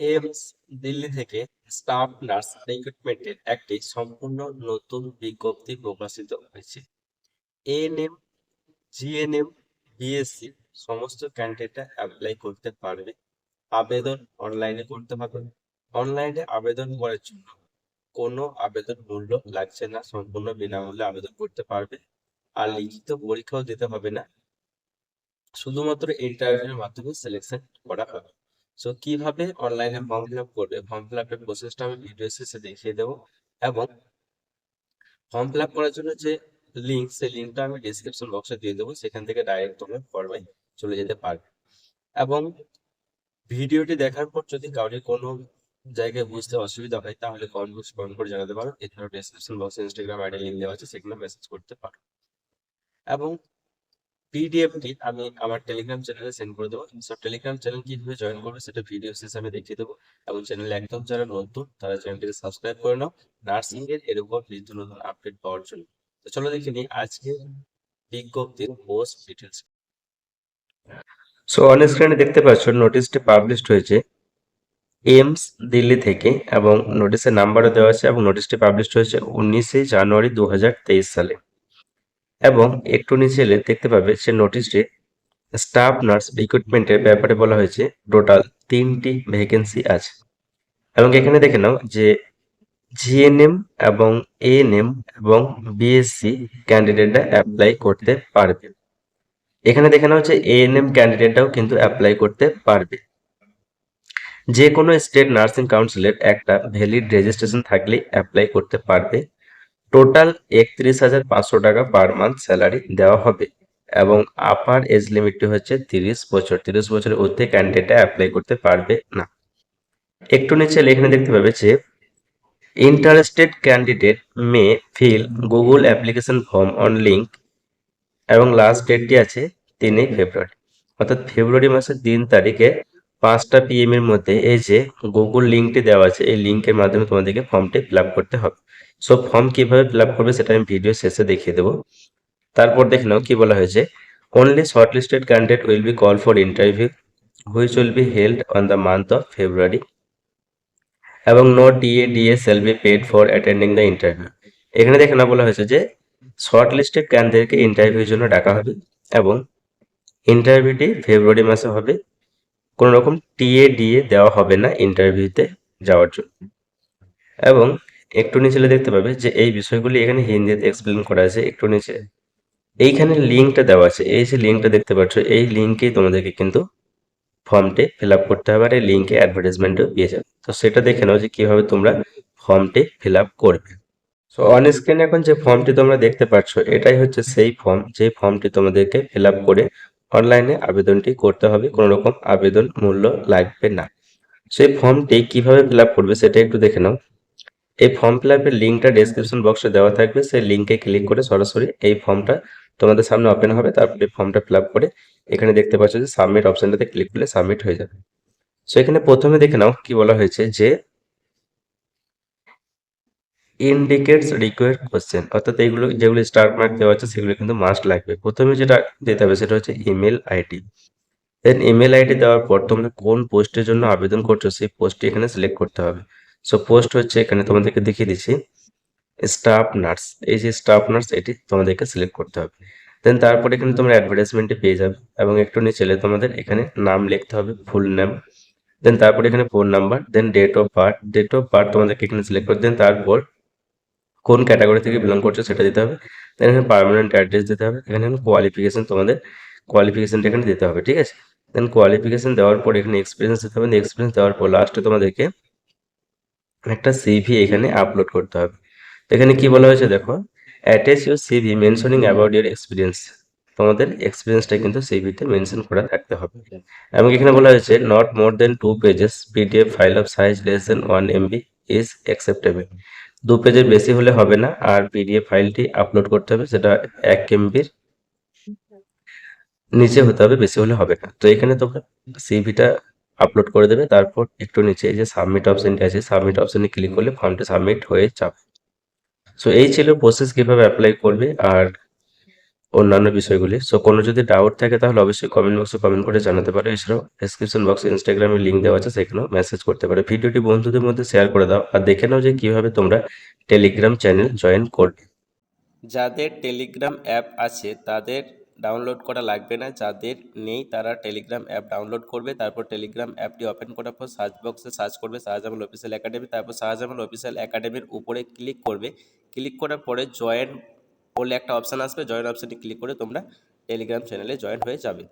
AIIMS Delhi থেকে staff nurse রিক্রুটমেন্টের একটি সম্পূর্ণ নতুন বিজ্ঞপ্তি প্রকাশিত হয়েছে। এএনএম, জিএনএম, বিএসসি সমস্ত ক্যান্ডিডেটরা অ্যাপ্লাই করতে পারবে। আবেদন অনলাইনে করতে হবে। অনলাইনে আবেদন করার জন্য কোনো আবেদন মূল্য লাগছে না, সম্পূর্ণ বিনামূল্যে আবেদন করতে পারবে। আর লিখিত পরীক্ষাও দিতে হবে না, শুধুমাত্র ইন্টারভিউর মাধ্যমে সিলেকশন করা হবে। সো কিভাবে অনলাইনে ফর্ম ফিল আপ করবে, ফর্ম ফিল আপের প্রসেসটা আমি ভিডিও শেষে দেখিয়ে দেবো। এবং ফর্ম ফিল আপ করার জন্য যে লিঙ্ক, সেই লিঙ্কটা আমি ডিসক্রিপশন বক্সে দিয়ে দেবো, সেখান থেকে ডাইরেক্ট তোমরা ফর্মে চলে যেতে পারবে। এবং ভিডিওটি দেখার পর যদি কাউকে কোনো জায়গায় বুঝতে অসুবিধা হয় তাহলে কমেন্ট করে জানাতে পারো। এছাড়াও ডিসক্রিপশন বক্সে ইনস্টাগ্রাম আইডি লিঙ্ক দেওয়া আছে, সেখানে মেসেজ করতে পারো। এবং পিডিএফটি আমি আমার টেলিগ্রাম চ্যানেলে সেন্ড করে দেবো। সব টেলিগ্রাম চ্যানেল কিভাবে জয়েন করবে সেটা ভিডিও শেষে আমি দেখিয়ে দেবো। এবং চ্যানেলে একদম যারা নতুন তারা চ্যানেলটিকে সাবস্ক্রাইব করে নাও নার্সিং এর এরকম নিত্য নতুন আপডেট পাওয়ার জন্য। তো চলো দেখে নিই আজকে বিজ্ঞপ্তির পোস্ট ডিটেলস। সো অন স্ক্রিনে দেখতে পাচ্ছ নোটিশটি পাবলিশড হয়েছে এইমস দিল্লি থেকে, এবং নোটিশের নাম্বারও দেওয়া আছে, এবং নোটিশটি পাবলিশড হয়েছে 19শে জানুয়ারি 2023 সালে। এবং একটু নিচে এলে দেখতে পাবে সে নোটিশটি স্টাফ নার্স রিক্রুটমেন্টের ব্যাপারে বলা হয়েছে। টোটাল 3টি ভ্যাকেন্সি আছে। এবং এখানে দেখে নাও যে জিএনএম এবং এএনএম এবং বিএসসি ক্যান্ডিডেটরা অ্যাপ্লাই করতে পারবে। এখানে দেখে নাও যে এএনএম ক্যান্ডিডেটরাও কিন্তু অ্যাপ্লাই করতে পারবে। যে কোনো স্টেট নার্সিং কাউন্সিলের একটা ভ্যালিড রেজিস্ট্রেশন থাকলেই অ্যাপ্লাই করতে পারবে। টোটাল 31,500 টাকা পার মান্থ স্যালারি দেওয়া হবে। এবং আপার এজ লিমিটটি হচ্ছে 30 বছর। 30 বছরের ঊর্ধ্বে ক্যান্ডিডেটরা অ্যাপ্লাই করতে পারবে না। একটু নিচে এখানে দেখতে পাবে যে interested candidate may fill Google application form on link, এবং লাস্ট ডেটটি আছে 3 ফেব্রুয়ারি, অর্থাৎ ফেব্রুয়ারি মাসের 3 তারিখে 5টা PM এর মধ্যে এই যে গুগল লিঙ্কটি দেওয়া আছে, এই লিঙ্কের মাধ্যমে তোমাদেরকে ফর্মটি ফিল আপ করতে হবে। সো ফর্ম কিভাবে ফিল আপ করবে সেটা আমি ভিডিও শেষে দেখিয়ে দেবো। তারপর দেখে নাও কি বলা হয়েছে। Only shortlisted candidate will be call for interview which will be held on the month of February, এবং no TA shall be paid for attending the interview. এখানে দেখে না বলা হয়েছে যে শর্ট লিস্টেড ক্যান্ডিডেটকে ইন্টারভিউর জন্য ডাকা হবে, এবং ইন্টারভিউটি ফেব্রুয়ারি মাসে হবে। কোনো রকম টিএ দেওয়া হবে না ইন্টারভিউতে যাওয়ার জন্য। এবং একটু নিচে দেখতে পাবে যে এই বিষয়গুলি এখানে হিন্দিতে এক্সপ্লেন করা আছে। একটু নিচে এইখানে লিঙ্কটা দেওয়া আছে, এই যে লিঙ্কটা দেখতে পাচ্ছ, এই লিঙ্কেই তোমাদেরকে কিন্তু ফর্মটি ফিল আপ করতে হবে, আর এই লিঙ্কে অ্যাডভার্টাইজমেন্টও পেয়ে যাবে। তো সেটা দেখে নাও যে কিভাবে তোমরা ফর্মটি ফিল আপ করবে। সো অন স্ক্রিনে এখন যে ফর্মটি তোমরা দেখতে পাচ্ছ, এটাই হচ্ছে সেই ফর্ম, যে ফর্মটি তোমাদেরকে ফিল আপ করে অনলাইনে আবেদনটি করতে হবে। কোনো রকম আবেদন মূল্য লাগবে না। সেই ফর্মটি কিভাবে ফিল আপ করবে সেটা একটু দেখে নাও। এই ফর্ম ফিল আপের লিঙ্কটা ডেসক্রিপশন বক্সে দেওয়া থাকবে, সেই লিঙ্কে ক্লিক করে সরাসরি এই ফর্মটা তোমাদের সামনে ওপেন হবে। তারপরে ফর্মটা ফিল আপ করে এখানে দেখতে পাচ্ছ যে সাবমিট অপশনটাতে ক্লিক করলে সাবমিট হয়ে যাবে। সো এখানে প্রথমে দেখে নাও কি বলা হয়েছে যে ইন্ডিকেটস রিকোয়ার্ড কোশ্চেন, অর্থাৎ এইগুলো যেগুলো স্টার মার্ক দেওয়া আছে সেগুলো কিন্তু মাস্ট লাগবে। প্রথমে যেটা দিতে হবে সেটা হচ্ছে ইমেল আইডি। দেন ইমেল আইডি দেওয়ার পর তোমরা কোন পোস্টের জন্য আবেদন করছো সেই পোস্টটি এখানে সিলেক্ট করতে হবে। সো পোস্ট হচ্ছে এখানে তোমাদেরকে দেখিয়ে দিচ্ছি স্টাফ নার্স, এই যে স্টাফ নার্স এটি তোমাদেরকে সিলেক্ট করতে হবে। দেন তারপর এখানে তোমরা অ্যাডভার্টাইজমেন্টে পেয়ে যাবে, এবং একটু নিচে এলে তোমাদের এখানে নাম লিখতে হবে, ফুল নেম। দেন তারপর এখানে phone number, then date of birth তোমাদেরকে এখানে সিলেক্ট করে দেন। তারপর কোন ক্যাটাগরি থেকে বিলং করছো সেটা দিতে হবে। দেন এখানে পার্মানেন্ট অ্যাড্রেস দিতে হবে। এখানে কোয়ালিফিকেশন, তোমাদের কোয়ালিফিকেশনটা এখানে দিতে হবে, ঠিক আছে। দেন কোয়ালিফিকেশন দেওয়ার পর এখানে এক্সপিরিয়েন্স দিতে হবে। এক্সপিরিয়েন্স দেওয়ার পর লাস্টে তোমাদেরকে একটা সিভি এখানে আপলোড করতে হবে। তো এখানে কি বলা হয়েছে দেখো, attach your CV mentioning about your experience. তোমাদের এক্সপিরিয়েন্সটা কিন্তু সিভিতে মেনশন করা থাকতে হবে। এবং এখানে বলা হয়েছে not more than 2 pages PDF file of size less than 1 MB is acceptable. 2 পেজের বেশি হলে হবে না, আর পিডিএফ ফাইলটি আপলোড করতে হবে সেটা 1 MBর নিচে হতে হবে, বেশি হলে হবে না। তো এখানে তোমরা সিভিটা আপলোড করে দেবে। তারপর একটু নিচে এই যে সাবমিট অপশনটি আছে, সাবমিট অপশনে ক্লিক করলে ফর্মটি সাবমিট হয়ে যাবে। সো এই ছিল প্রসেস কিভাবে অ্যাপ্লাই করবে। আর অন্যান্য বিষয়গুলি। সো কোনো যদি ডাউট থাকে তাহলে অবশ্যই কমেন্ট বক্সে কমেন্ট করে জানাতে পারো। এছাড়াও ডেসক্রিপশন বক্সে ইনস্টাগ্রামের লিঙ্ক দেওয়া আছে, সেখানেও মেসেজ করতে পারো। ভিডিওটি বন্ধুদের মধ্যে শেয়ার করে দাও আর দেখে নাও যে কিভাবে তোমরা টেলিগ্রাম চ্যানেল জয়েন করবে। যাদের টেলিগ্রাম অ্যাপ আছে তাদের ডাউনলোড করা লাগবে না, যাদের নেই তারা টেলিগ্রাম অ্যাপ ডাউনলোড করবে। তারপর টেলিগ্রাম অ্যাপটি ওপেন করার পর সার্চ বক্সে সার্চ করবে শাহজামাল অফিসিয়াল একাডেমি, তারপর শাহজামাল অফিসিয়াল একাডেমির উপরে ক্লিক করবে। ক্লিক করার পরে জয়েন বলে একটা অপশান আসবে, জয়েন অপশানে ক্লিক করে তোমরা টেলিগ্রাম চ্যানেলে জয়েন হয়ে যাবে।